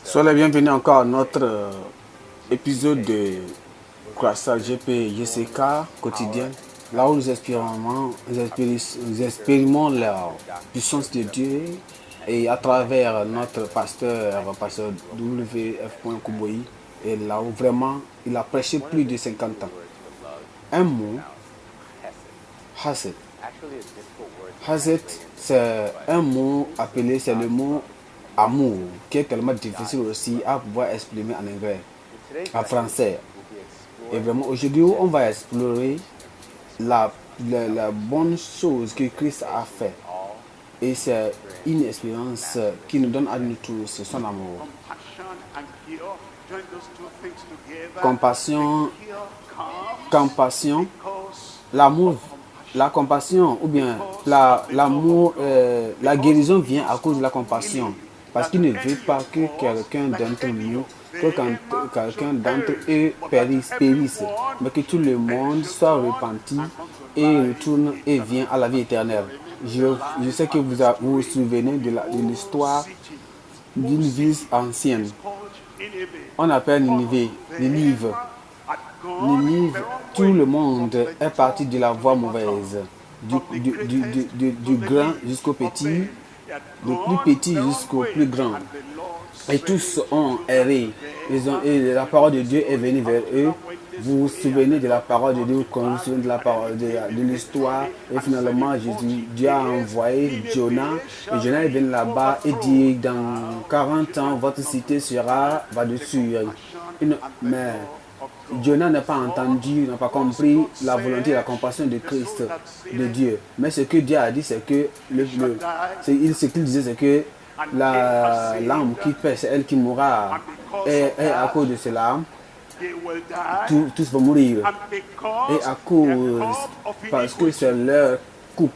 Soyez les bienvenus encore à notre épisode de Croissant GP JCK quotidien, là où nous expérimentons la puissance de Dieu et à travers notre pasteur WF. Kouboyi, et là où vraiment il a prêché plus de 50 ans. Un mot, Haset. Haset, c'est un mot appelé, c'est le mot amour, qui est tellement difficile aussi à pouvoir exprimer en anglais, en français. Et vraiment, aujourd'hui, on va explorer la bonne chose que Christ a fait. Et c'est une expérience qui nous donne à nous tous son amour. Compassion, l'amour, la compassion, ou bien l'amour, la guérison vient à cause de la compassion. Parce qu'il ne veut pas que quelqu'un d'entre nous, quelqu'un d'entre eux périsse, mais que tout le monde soit repenti et retourne et vient à la vie éternelle. Je sais que vous vous souvenez de l'histoire d'une ville ancienne. On appelle Ninive. Tout le monde est parti de la voie mauvaise, du grand jusqu'au petit, du plus petit jusqu'au plus grand. Et tous ont erré. Et la parole de Dieu est venue vers eux. Vous vous souvenez de la parole de Dieu, quand vous vous souvenez de la parole de l'histoire. Et finalement, Dieu a envoyé Jonah. Et Jonah est venu là-bas et dit, dans 40 ans, votre cité va dessus. Mais Jonah n'a pas entendu, n'a pas compris la volonté et la compassion de Christ, de Dieu. Mais ce que Dieu a dit, c'est que ce qu'il disait, c'est que l'âme qui pêche, c'est elle qui mourra. Et à cause de cela, tous vont mourir. Et à cause, parce que c'est leur coupe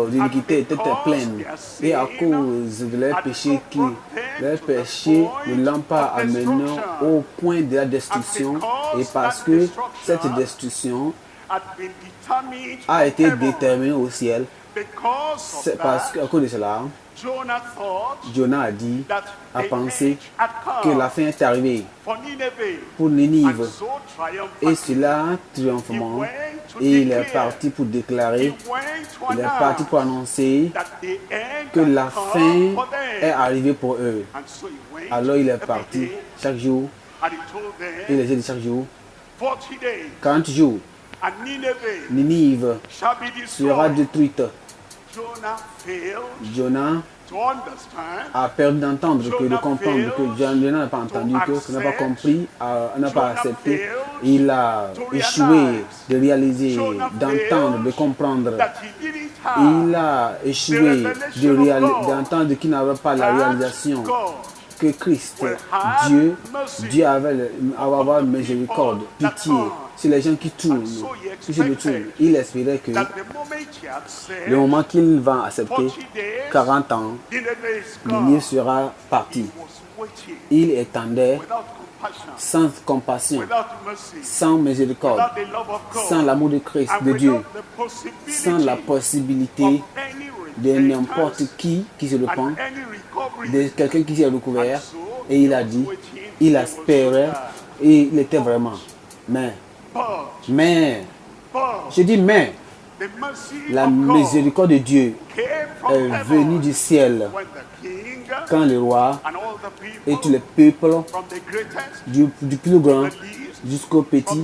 d'iniquité était pleine. Et à cause de leur péché ne l'ont pas amené au point de la destruction. Et parce que cette destruction a été déterminée au ciel, c'est parce qu'à cause de cela, Jonah a pensé que la fin est arrivée pour Ninive. Et cela triomphement. Et il est parti pour déclarer, il est parti pour annoncer que la fin est arrivée pour eux. Alors il est parti chaque jour. Il les a dit chaque jour, 40 jours, Ninive sera détruite. Jonah a perdu d'entendre, de comprendre, que Jonah n'a pas entendu, qu'il n'a pas compris, n'a pas accepté. Il a échoué de réaliser, d'entendre, de comprendre. Il a échoué d'entendre qu'il n'avait pas la réalisation que Christ, Dieu avait avoir miséricorde, pitié sur les gens qui tournent, qui se détournent. Il espérait que le moment qu'il va accepter, 40 ans, Ninive sera parti. Il attendait sans compassion, sans miséricorde, sans l'amour de Christ, de Dieu, sans la possibilité de n'importe qui se repent, de quelqu'un qui s'est recouvert. Et il a dit, il espérait, et il était vraiment. Mais, je dis mais, la miséricorde de Dieu est venue du ciel quand le roi et tous les peuples, du plus grand jusqu'au petit,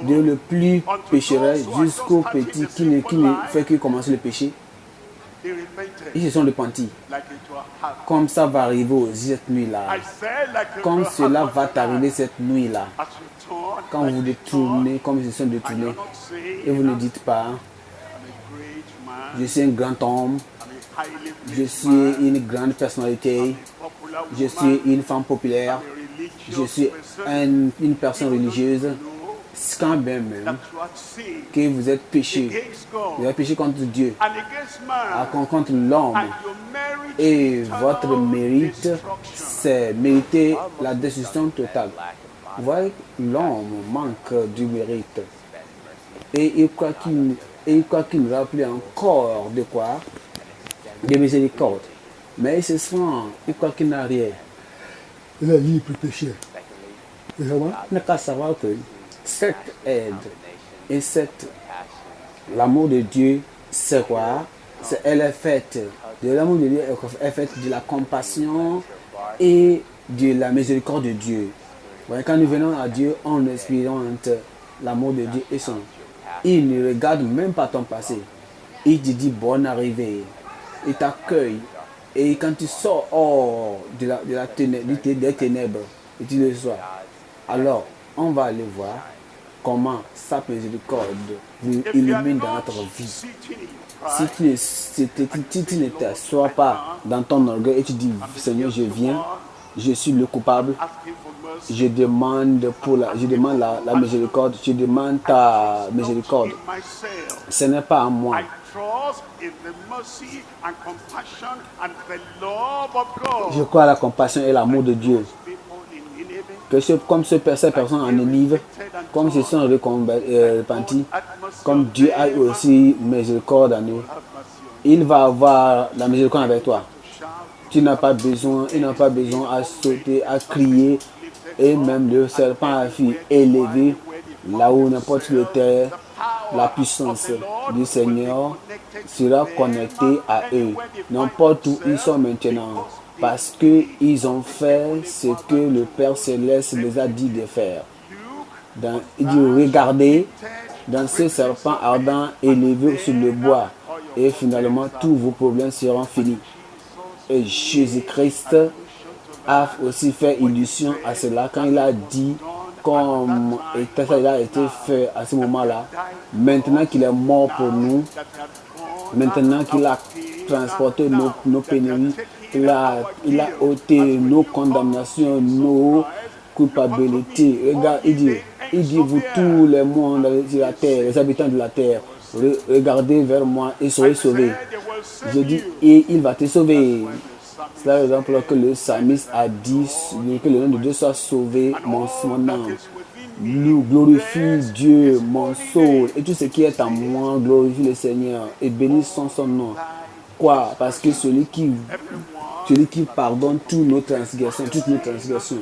de le plus péchereux jusqu'au petit qui ne fait que commencer le péché, ils se sont repentis. Comme ça va arriver cette nuit-là. Comme cela va t'arriver cette nuit-là. Quand vous détournez, comme ils se sont détournés, et vous ne dites pas, je suis un grand homme, je suis une grande personnalité, je suis une femme populaire, je suis une personne religieuse. Quand même que vous êtes péché, vous avez péché contre Dieu, contre l'homme, et votre mérite, c'est mériter la destruction totale. Vous voyez, l'homme manque du mérite. Et il croit qu'il n'aura plus encore de quoi? De miséricorde. Mais il se sent, il croit qu'il n'a rien. Il est libre de pécher. Il n'a qu'à savoir que cette aide et l'amour de Dieu, c'est quoi? Elle est faite de l'amour de Dieu, est faite de la compassion et de la miséricorde de Dieu. Quand nous venons à Dieu, on expérimente l'amour de Dieu et son. Il ne regarde même pas ton passé. Il te dit bonne arrivée. Il t'accueille. Et quand tu sors hors des ténèbres, et tu le sois, alors on va aller voir comment sa miséricorde vous illumine dans notre vie. Si tu ne t'assois pas dans ton orgueil et tu dis, Seigneur, je viens, je suis le coupable, je demande la miséricorde, je demande ta miséricorde. Ce n'est pas à moi. Je crois à la compassion et l'amour de Dieu. Comme ces personnes en Nénive, comme ils se sont repentis, comme Dieu a eu aussi miséricorde en eux, il va avoir la miséricorde avec toi. Il n'a pas besoin à sauter, à crier, et même le serpent a fui élevé là où n'importe quelle terre. La puissance du Seigneur sera connectée à eux, n'importe où ils sont maintenant, parce qu'ils ont fait ce que le Père Céleste les a dit de faire. Il dit, regardez, dans ce serpent ardent élevé sur le bois, et finalement tous vos problèmes seront finis. Et Jésus-Christ a aussi fait illusion à cela quand il a dit, comme il a été fait à ce moment-là, maintenant qu'il est mort pour nous, maintenant qu'il a transporté nos pénuries, il a ôté nos condamnations, nos culpabilités. Regarde, il dit, vous tous les mondes de la terre, les habitants de la terre, regardez vers moi et serez sauvés. Je dis, et il va te sauver. C'est la raison pour laquelle le psalmiste a dit que le nom de Dieu soit sauvé, mon âme. Glorifie Dieu, mon soul, et tout ce qui est en moi, glorifie le Seigneur et bénisse son nom. Quoi? Parce que celui qui pardonne toutes nos transgressions,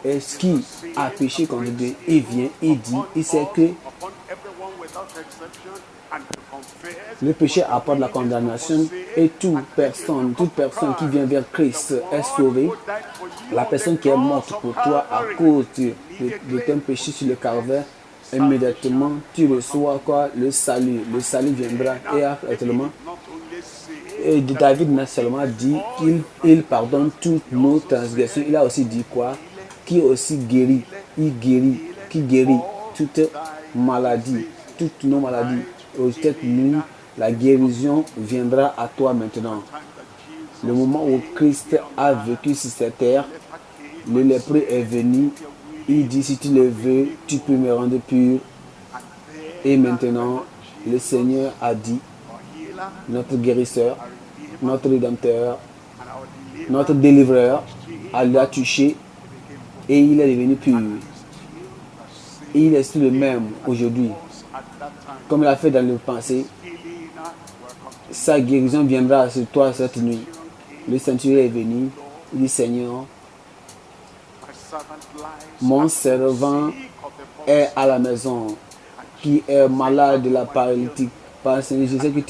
et ce qui a péché contre Dieu, il vient, il dit, il sait que le péché apporte la condamnation et toute personne qui vient vers Christ est sauvée. La personne qui est morte pour toi à cause de ton péché sur le calvaire, immédiatement tu reçois quoi? Le salut. Le salut viendra et actuellement. Et David n'a seulement dit qu'il pardonne toutes nos transgressions. Il a aussi dit quoi? Qui aussi guérit. Qui guérit toute maladie, toutes nos maladies. Peut-être nous, la guérison viendra à toi maintenant. Le moment où Christ a vécu sur cette terre, le lépreux est venu. Il dit, si tu le veux, tu peux me rendre pur. Et maintenant, le Seigneur a dit, notre guérisseur, notre rédempteur, notre délivreur, l'a touché et il est devenu pur. Et il est le même aujourd'hui. Comme il a fait dans le passé, sa guérison viendra sur toi cette nuit. Le Saint-Esprit est venu. Il dit, Seigneur, mon servant est à la maison, qui est malade de la paralytique. Seigneur, je sais que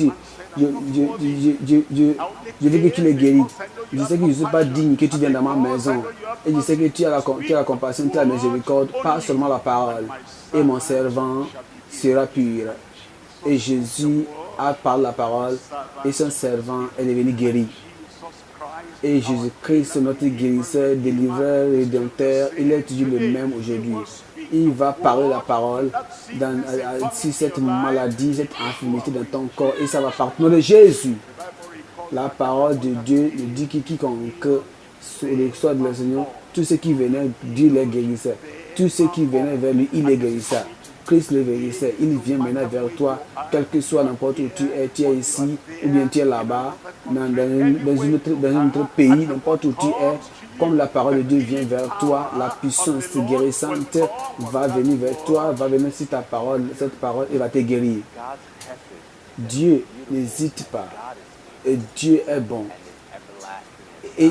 je veux que tu les guéris. Je sais que je ne suis pas digne que tu viennes dans ma maison. Et je sais que tu as la compassion, tu as la miséricorde, pas seulement la parole. Et mon servant sera pur. Et Jésus a parlé la parole et son servant est devenu guéri. Et Jésus-Christ, notre guérisseur, délivreur, rédempteur, il est toujours le même aujourd'hui. Il va parler la parole sur cette maladie, cette infirmité dans ton corps et ça va partir. Au nom de Jésus, la parole de Dieu nous dit que quiconque sur le soir de le Seigneur, tous ceux qui venaient, Dieu les guérissait. Tous ceux qui venaient vers lui, il les guérissait. Christ le guérissait. Il vient maintenant vers toi, quel que soit n'importe où tu es ici, ou bien tu es là-bas, dans un autre pays, n'importe où tu es. Comme la parole de Dieu vient vers toi, la puissance guérissante va venir vers toi, va venir sur ta parole, cette parole, et va te guérir. Dieu n'hésite pas. Et Dieu est bon. Et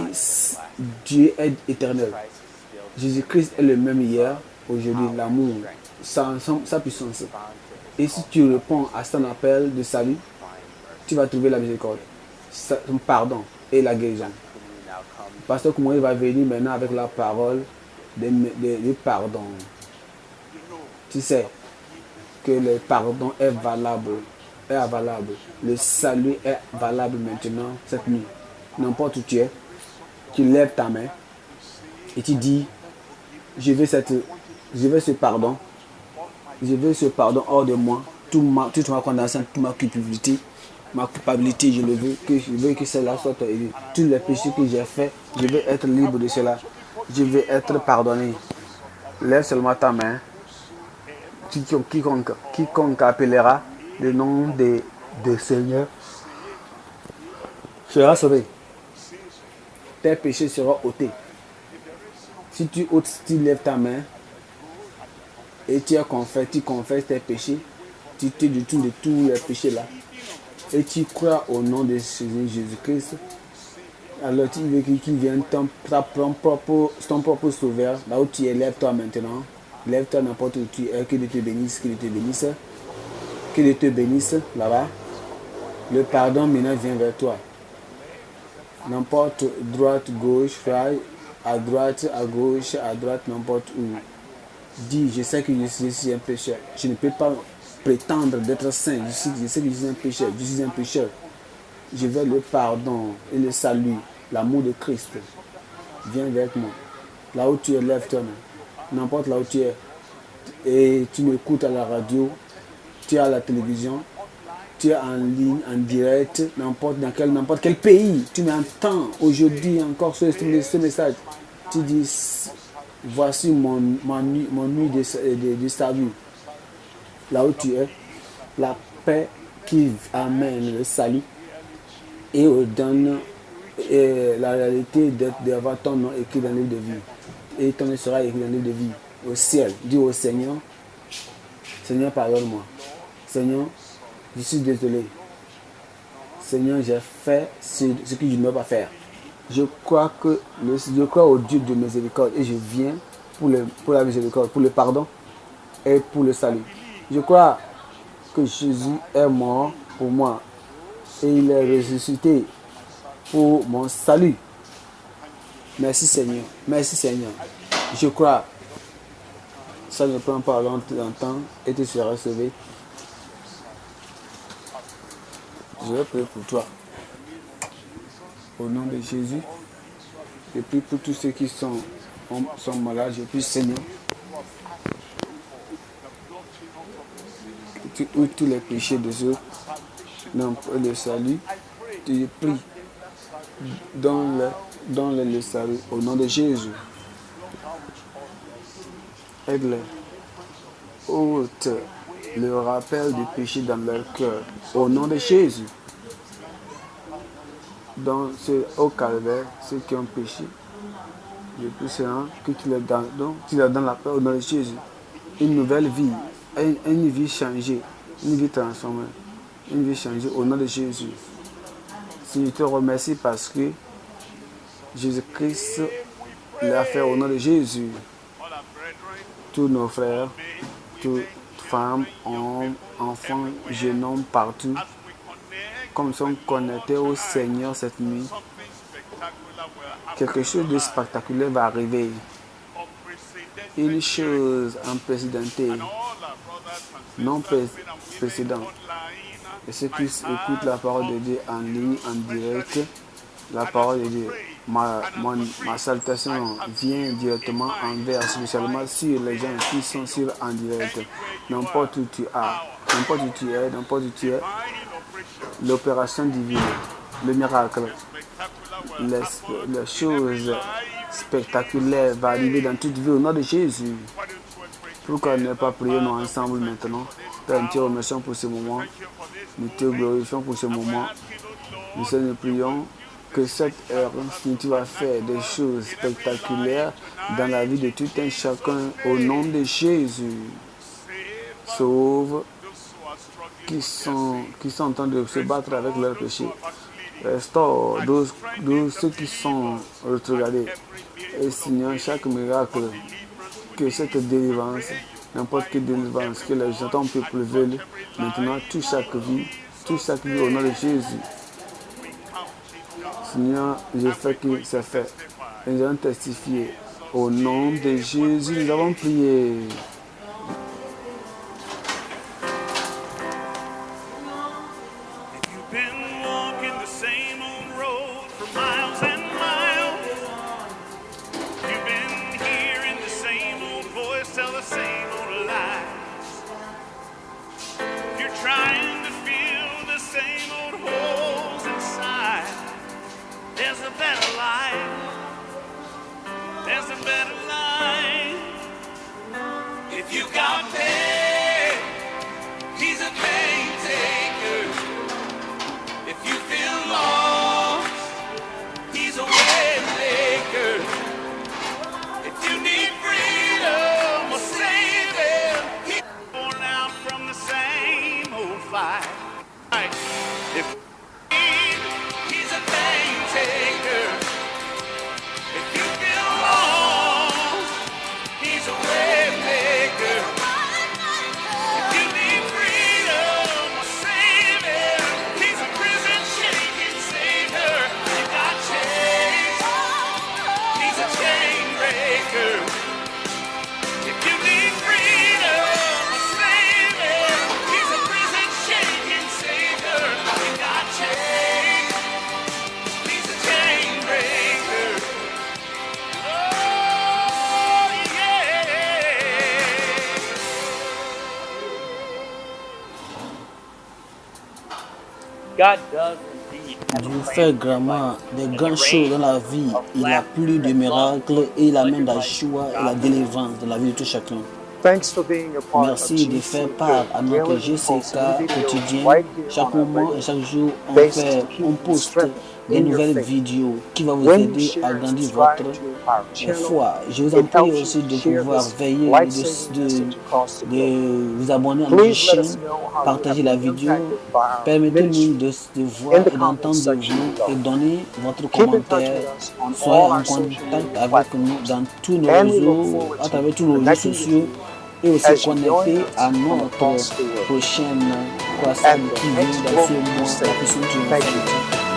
Dieu est éternel. Jésus-Christ est le même hier, aujourd'hui, l'amour, sa puissance. Et si tu réponds à son appel de salut, tu vas trouver la miséricorde, son pardon et la guérison. Pasteur Koumouni va venir maintenant avec la parole de pardon. Tu sais que le pardon est valable. Le salut est valable maintenant, cette nuit. N'importe où tu es, tu lèves ta main et tu dis, je veux ce pardon. Je veux ce pardon hors de moi. Toute ma condamnation, toute ma culpabilité, je le veux. Je veux que cela soit élu. Tous les péchés que j'ai faits, je veux être libre de cela. Je veux être pardonné. Lève seulement ta main. Quiconque appellera le nom de Seigneur sera sauvé. Tes péchés seront ôtés. Si tu lèves ta main et tu confesses tes péchés, tu te détournes de tous les péchés là et tu crois au nom de Jésus-Christ, alors tu veux qu'il vienne ton propre sauveur, là où tu es, lève-toi maintenant. Lève-toi n'importe où tu es, que Dieu te bénisse, que Dieu te bénisse. Que Dieu te bénisse là-bas. Le pardon maintenant vient vers toi. N'importe droite, gauche, frère, à droite, à gauche, à droite, n'importe où. Dis, je sais que je suis un pécheur. Je ne peux pas prétendre d'être saint. Je sais que je suis un pécheur. Je suis un pécheur. Je veux le pardon et le salut, l'amour de Christ. Viens avec moi. Là où tu es, lève-toi. N'importe là où tu es. Et tu m'écoutes à la radio, tu es à la télévision, tu es en ligne, en direct, n'importe quel pays. Tu m'entends aujourd'hui encore ce message. Tu dis, voici mon nuit de salut. Là où tu es, la paix qui amène le salut et donne la réalité d'avoir ton nom écrit dans le livre de vie. Et ton nom sera écrit dans le livre de vie au ciel. Dis au Seigneur, Seigneur, pardonne-moi. Seigneur, je suis désolé. Seigneur, j'ai fait ce que je ne dois pas faire. Je crois au Dieu de miséricorde et je viens pour la miséricorde, pour le pardon et pour le salut. Je crois que Jésus est mort pour moi et il est ressuscité pour mon salut. Merci Seigneur. Merci Seigneur. Je crois. Ça ne prend pas longtemps et tu seras sauvé. Je vais prier pour toi. Au nom de Jésus, je prie pour tous ceux qui sont malades. Je prie Seigneur. Tu ôtes tous les péchés de ceux dans le salut. Je prie. Donne-le le salut au nom de Jésus. Aide-les. Ôte le rappel du péché dans leur cœur. Au nom de Jésus. Dans au calvaire, ceux qui ont péché, je prie Seigneur que tu leur donnes la paix au nom de Jésus. Une nouvelle vie, une vie changée, une vie transformée, une vie changée au nom de Jésus. Si je te remercie parce que Jésus-Christ l'a fait au nom de Jésus. Tous nos frères, toutes femmes, hommes, enfants, jeunes hommes partout, comme sont connectés au Seigneur cette nuit, quelque chose de spectaculaire va arriver. Une chose unprécédentée, non précédente. Et ceux qui écoutent la parole de Dieu en ligne, en direct, la parole de Dieu, ma salutation vient directement envers, spécialement sur les gens qui sont en direct. N'importe où tu es, l'opération divine, le miracle, les choses spectaculaires vont arriver dans toute vie au nom de Jésus. Pourquoi ne pas prier nous ensemble maintenant? Père, nous te remercions pour ce moment. Nous te glorifions pour ce moment. Nous prions que cette heure, tu vas faire des choses spectaculaires dans la vie de tout un chacun au nom de Jésus. Sauve qui sont en train de se battre avec leurs péchés. Restaure ceux qui sont retrogradés. Et Seigneur, chaque miracle, que cette délivrance, n'importe quelle délivrance, que les gens, ton peuple veulent, maintenant, touche chaque vie au nom de Jésus. Seigneur, je fais que c'est fait. Et nous allons testifier. Au nom de Jésus, nous avons prié. Dieu fait vraiment des grandes choses dans la vie. Il a plus de miracles et il amène la joie et la délivrance dans la vie de tout chacun. Merci de faire part à notre GCK quotidien. Chaque moment et chaque jour, on poste des nouvelles vidéos qui vont vous aider à grandir votre foi. Je vous en prie aussi de pouvoir veiller, de vous abonner à notre chaîne, partager la vidéo, permettez-nous de voir et d'entendre de vous et donner votre commentaire. Soyez en contact avec nous dans tous nos réseaux, à travers tous nos réseaux sociaux et aussi connecté à notre prochaine croissance qui vient dans ce mois, la puissance du